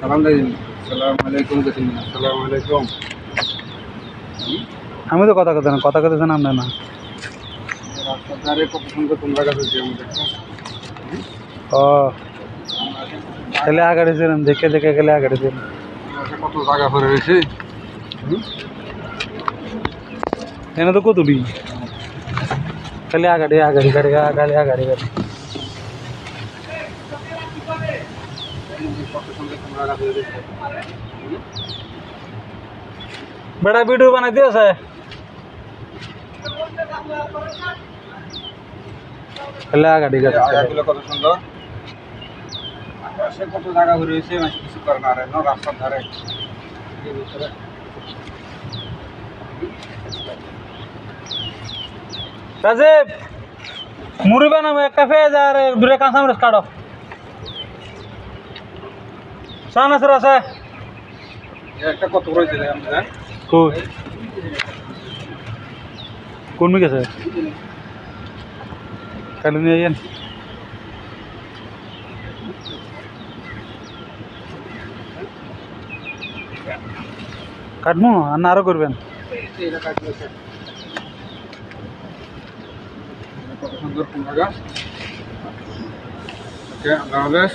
সালাম দিন। আসসালামু আলাইকুম গেছেন না? আসসালামু আলাইকুম। আমি তো কথা কথা জানাম না না। রাস্তার ধারে কত সুন্দর তোমরা গাছ আছে আমি দেখো। ও খেলে আগাড়িছিলাম দেখে দেখে খেলে আগাড়িছিলাম। কত জায়গা ভরে রয়েছে। এনে তো কতটি খালি আগাড়ি আগাড়ি গাড়ি গাড়ি আগাড়ি গাড়ি কত সুন্দর তোমরা গাছ রয়েছে। বেটা ভিডিও বানাই দিয়েছে খালি আগাড়ি গাড়ি জায়গাগুলো কত সুন্দর। আকাশে কত জায়গা ভরে রয়েছে মানুষ কিছু করে না রে রাস্তার ধারে। রাজীব মুড়ি বানাবো একটা পেঁয়াজ আর দুটো কাঁচামরিচ কাটো চানাচুর আছে একটা কত রয়েছে আমরা জান কই কোন মিক আছে কালি নিয়ে যান কাটবো আর না আরো করবেন কত সুন্দর তোমরা গাছ। ওকে আল্লাহ হাফেজ।